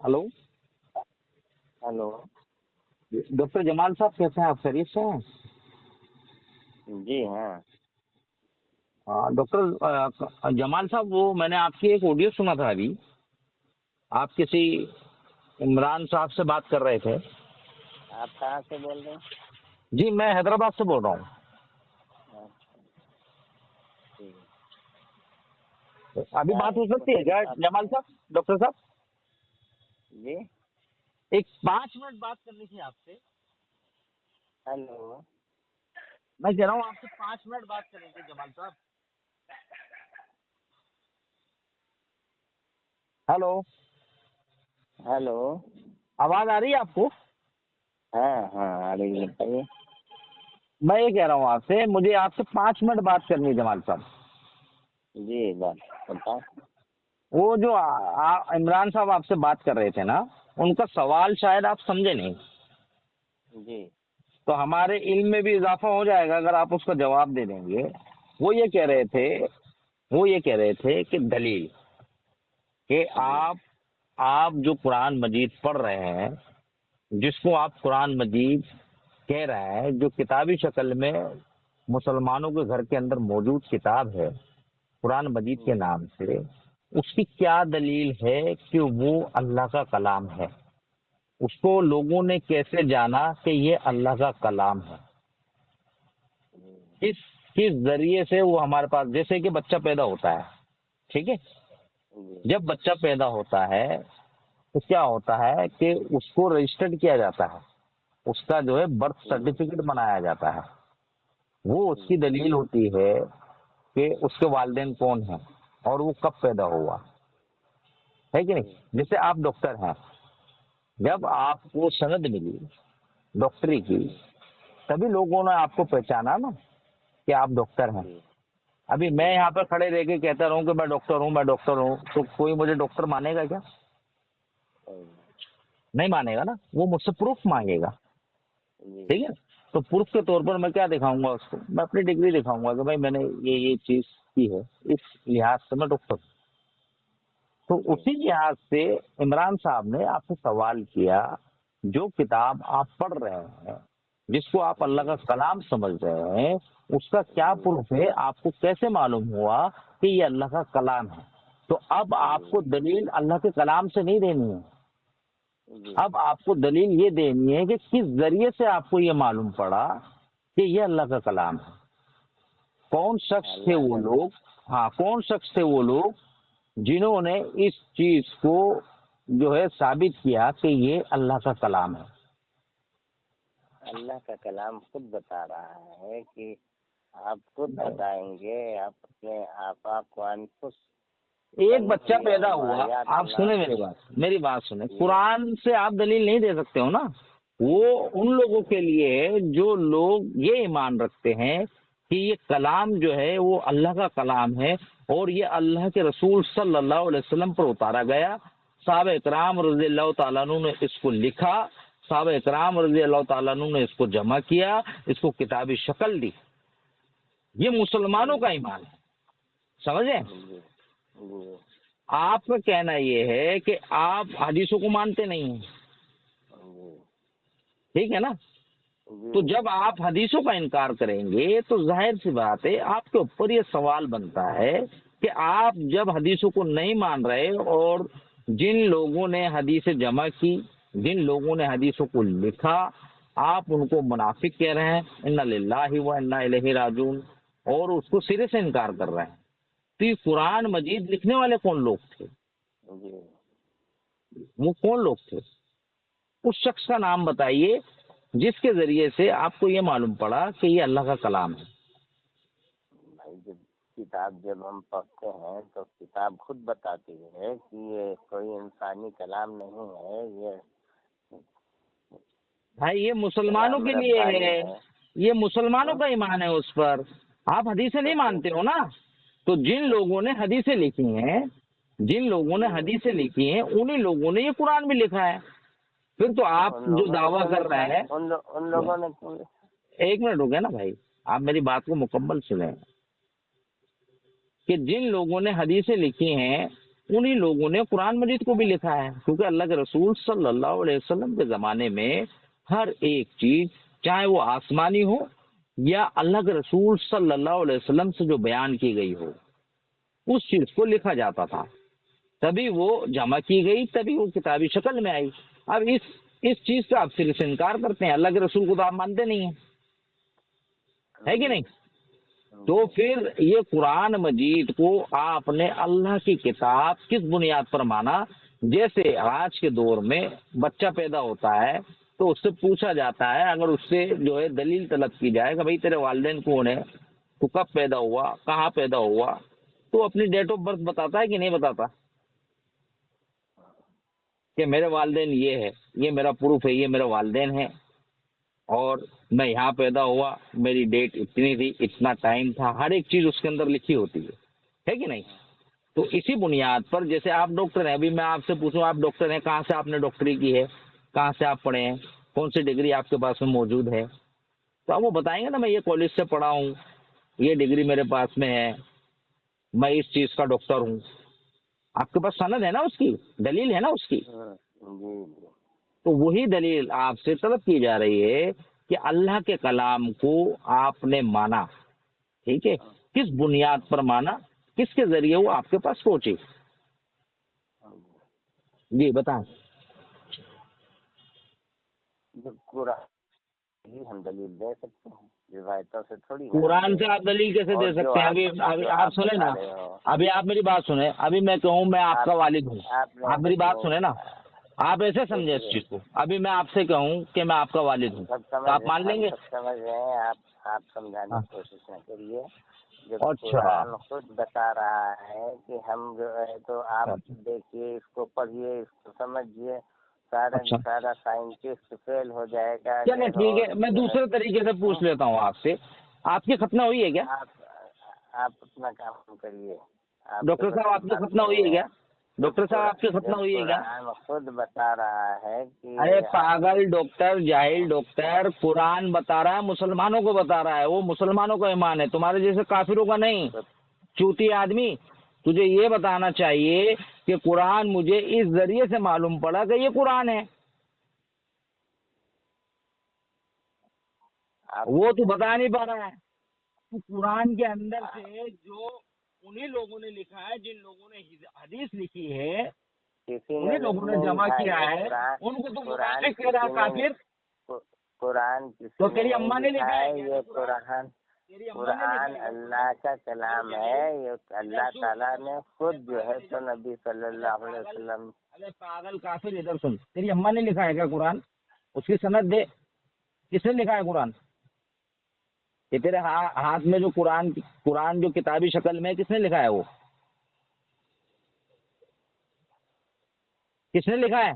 Hello. Hello. Doctor Jamal साहब कैसे हैं आप? खैरियत से हैं? जी हाँ। डॉक्टर जमाल साहब, वो मैंने आपकी एक ऑडियो सुना था अभी। आप किसी इमरान साहब से बात कर रहे थे। आप कहाँ से बोल रहे हैं? जी, मैं हैदराबाद से बोल रहा हूँ। अच्छा, ठीक है। अभी क्या बात हो सकती है तकलीफ क्या आपको जमाल है? साहब? डॉक्टर साहब, जी। एक 5 मिनट बात करनी थी आपसे। हेलो। मैं कह रहा हूँ आपसे 5 मिनट बात करनी थी जमाल साहब। Hello, hello. आवाज आ रही है आपको? हाँ हाँ, आ रही है, बताइए। मैं ये कह रहा हूँ आपसे, मुझे आपसे 5 मिनट बात करनी है जमाल साहब। जी बात बताओ। वो जो इमरान साहब आपसे बात कर रहे थे ना, उनका सवाल शायद आप समझे नहीं। जी तो हमारे इल्म में भी इजाफा हो जाएगा अगर आप उसका जवाब दे देंगे। वो ये कह रहे थे बताइए। वो ये कह रहे थे कि दलील कि जी आप जो कुरान मजीद पढ़ रहे हैं, जिसको आप कुरान मजीद कह रहे हैं, जो किताबी शक्ल में मुसलमानों के घर के अंदर मौजूद किताब है कुरान मजीद के जी नाम से, उसकी क्या दलील है कि वो अल्लाह का कलाम है? उसको लोगों ने कैसे जाना कि ये अल्लाह का कलाम है? जी किस किस जरिए से वो हमारे पास, जैसे कि बच्चा पैदा होता है, ठीक है? जी जब बच्चा पैदा होता है तो क्या होता है कि उसको रजिस्टर्ड किया जाता है, उसका जो है बर्थ जी सर्टिफिकेट बनाया जाता है। वो उसकी जी दलील होती है कि उसके वालिदैन कौन हैं और वो कब पैदा हुआ, है कि नहीं? जी जैसे आप डॉक्टर हैं, जब जी आपको सनद मिली डॉक्टरी की, जी तभी लोगों ने आपको पहचाना ना कि आप डॉक्टर हैं। जी अभी मैं जी यहाँ पर खड़े रह के कहता रहूँ कि मैं डॉक्टर हूँ, मैं डॉक्टर हूँ, तो कोई मुझे डॉक्टर मानेगा क्या? सही बात। नहीं मानेगा ना, वो मुझसे प्रूफ जी मांगेगा। जी ठीक है? तो प्रूफ के तौर पर मैं क्या दिखाऊंगा उसको? मैं अपनी डिग्री दिखाऊंगा कि भाई मैंने ये चीज की है, इस लिहाज से मैं डॉक्टर हूँ। तो जी उसी लिहाज से इमरान साहब ने आपसे सवाल किया, जो किताब आप पढ़ रहे हैं, जिसको आप अल्लाह का जी कलाम समझ रहे हैं, उसका क्या जी प्रूफ है? आपको कैसे मालूम हुआ कि ये अल्लाह का कलाम है? तो अब जी आपको दलील अल्लाह के कलाम से नहीं देनी है, जी अब आपको दलील ये देनी है कि किस जरिए से आपको ये मालूम पड़ा कि ये अल्लाह का कलाम है। कौन शख्स थे अल्लाह वो का। लोग? हाँ, कौन शख्स थे वो लोग जिन्होंने इस चीज को जो है साबित किया कि ये अल्लाह का कलाम है? अल्लाह का कलाम खुद बता रहा है कि आप खुद बताएंगे। आप अपने आप कुरान खुद एक बच्चा तंजील पैदा और हुआ, मायात आप सुने नाम। मेरी बात सुने, ये कुरान से आप दलील नहीं दे सकते हो ना। वो उन लोगों के लिए है जो लोग ये ईमान रखते हैं कि ये कलाम जो है वो अल्लाह का कलाम है और ये अल्लाह के रसूल सल्लल्लाहु अलैहि वसल्लम पर उतारा गया। साहब इकराम रज़ी अल्लाह तआला अन्हु ने इसको लिखा, साहब इकराम रज़ी अल्लाह तआला अन्हु ने इसको जमा किया, इसको किताबी शक्ल दी। ये मुसलमानों का ईमान है, समझे? जी जी आपका कहना ये है कि आप हदीसों को मानते नहीं हैं, ठीक है ना? जी तो जब आप हदीसों का इनकार करेंगे तो जाहिर सी बात है आपके ऊपर ये सवाल बनता है कि आप जब हदीसों को नहीं मान रहे और जिन लोगों ने हदीसें जमा की, जिन लोगों ने हदीसों को लिखा, आप उनको मुनाफिक कह रहे हैं, इन्ना लिल्लाहि व इन्ना इलैहि राजिऊन, और उसको सिरे से इनकार कर रहे हैं। तो ये कुरान मजीद लिखने वाले कौन लोग थे? जी वो कौन लोग थे? उस शख्स का नाम बताइए जिसके जरिए से आपको ये मालूम पड़ा कि ये अल्लाह का कलाम है। भाई, जब हम पढ़ते हैं तो किताब खुद बताती है कि ये कोई इंसानी कलाम नहीं है। ये भाई ये मुसलमानों कलाम के लिए रब्बानी है, है। ये मुसलमानों हाँ? का ईमान है उस पर। आप हदीसें तो नहीं फिर मानते हो ना। तो जिन लोगों ने हदीसें लिखी हैं, जिन लोगों ने जी हदीसें लिखी हैं, उन्हीं लोगों ने ये कुरान भी लिखा है। फिर तो आप उन जो लोगों ने दावा क्यों कर लिखा? रहे हैं, उन लोगों ने क्यों लिखा? एक मिनट हो गया ना भाई, आप मेरी बात को मुकम्मल सुने। कि जिन लोगों ने हदीसें लिखी हैं انہی لوگوں نے قرآن مجید کو بھی لکھا ہے، کیونکہ اللہ کے رسول صلی اللہ علیہ وسلم کے زمانے میں ہر ایک چیز، چاہے وہ آسمانی ہو یا اللہ کے رسول صلی اللہ علیہ وسلم سے جو بیان کی گئی ہو، اس چیز کو لکھا جاتا تھا، تبھی وہ جمع کی گئی، تبھی وہ کتابی شکل میں آئی۔ اب اس چیز کا آپ صرف انکار کرتے ہیں، اللہ کے رسول کو تو آپ مانتے نہیں ہیں، ہے کہ نہیں؟ تو پھر یہ قرآن مجید کو آپ نے اللہ کی کتاب کس بنیاد پر مانا؟ جیسے آج کے دور میں بچہ پیدا ہوتا ہے تو اس سے پوچھا جاتا ہے، اگر اس سے جو ہے دلیل طلب کی جائے کہ بھائی تیرے والدین کون ہیں، تو کب پیدا ہوا، کہاں پیدا ہوا، تو اپنی ڈیٹ آف برتھ بتاتا ہے کہ نہیں بتاتا کہ میرے والدین یہ ہے، یہ میرا پروف ہے، یہ میرے والدین ہیں اور میں یہاں پیدا ہوا، میری ڈیٹ اتنی تھی، اتنا ٹائم تھا، ہر ایک چیز اس کے اندر لکھی ہوتی ہے کہ نہیں؟ تو اسی بنیاد پر جیسے آپ ڈاکٹر ہیں، ابھی میں آپ سے پوچھوں آپ ڈاکٹر ہیں، کہاں سے آپ نے ڈاکٹری کی ہے، کہاں سے آپ پڑھے ہیں، کون سی ڈگری آپ کے پاس میں موجود ہے، تو آپ وہ بتائیں گے نا میں یہ کالج سے پڑھا ہوں، یہ ڈگری میرے پاس میں ہے، میں اس چیز کا ڈاکٹر ہوں۔ آپ کے پاس سند ہے نا، اس کی دلیل ہے نا اس کی، جی جی۔ تو وہی دلیل آپ سے طلب کی جا رہی ہے کہ اللہ کے کلام کو آپ نے مانا، ٹھیک ہے، کس بنیاد پر مانا، کس کے ذریعے وہ آپ کے پاس پہنچی؟ جی بتائیں۔ قرآن ہم دلیل دے سکتے ہیں، روایتوں سے تھوڑی۔ قرآن سے آپ دلیل کیسے دے سکتے ہیں؟ ابھی آپ سنیں نا، ابھی آپ میری بات سنیں، ابھی میں کہوں میں آپ کا والد ہوں، آپ میری بات سنیں نا، آپ ایسے سمجھیں اس چیز کو، ابھی میں آپ سے کہوں کہ میں آپ کا والد ہوں تو آپ مان لیں گے؟ سمجھ رہے ہیں آپ سمجھانے کی کوشش نہ کریے، جب اچھا قرآن خود بتا رہا ہے کہ ہم جو ہے تو آپ دیکھیے، اس کو پڑھیے، اس کو سمجھیے، سارا سائنٹسٹ فیل ہو جائے گا۔ چلے ٹھیک ہے، میں دوسرے طریقے سے پوچھ لیتا ہوں آپ سے، آپ کی ختنہ ہوئی ہے کیا؟ آپ اپنا کام کریے۔ ڈاکٹر صاحب آپ کی ختنہ ہوئی ہے کیا؟ ڈاکٹر صاحب آپ کی ختنہ ہوئی ہے کیا؟ قرآن خود بتا رہا ہے کہ ارے پاگل ڈاکٹر، جاہل ڈاکٹر، قرآن بتا رہا ہے، مسلمانوں کو بتا رہا ہے، وہ مسلمانوں کا ایمان ہے، تمہارے جیسے کافروں کا نہیں۔ چوتی آدمی، تجھے یہ بتانا چاہیے کہ قرآن مجھے اس ذریعے سے معلوم پڑا کہ یہ قرآن ہے، وہ تو بتا نہیں پا رہا ہے۔ تو قرآن کے اندر سے جو انہی لوگوں نے لکھا ہے، جن لوگوں نے حدیث لکھی ہے، انہی لوگوں نے جمع کیا ہے، ان کو تو منافق کہہ رہا کافر۔ قرآن تو تیری اماں نے لکھا ہے، یہ قرآن اللہ کا کلام ہے، یہ اللہ تعالیٰ نے خود جو ہے تو نبی صلی اللہ علیہ وسلم۔ ارے پاگل کافر، ادھر سن، تیری اماں نے لکھا ہے کیا قرآن؟ اس کی سند دے، کس نے لکھا ہے قرآن؟ یہ تیرے ہاتھ میں جو قرآن جو کتابی شکل میں، کس نے لکھا ہے؟ وہ کس نے لکھا ہے؟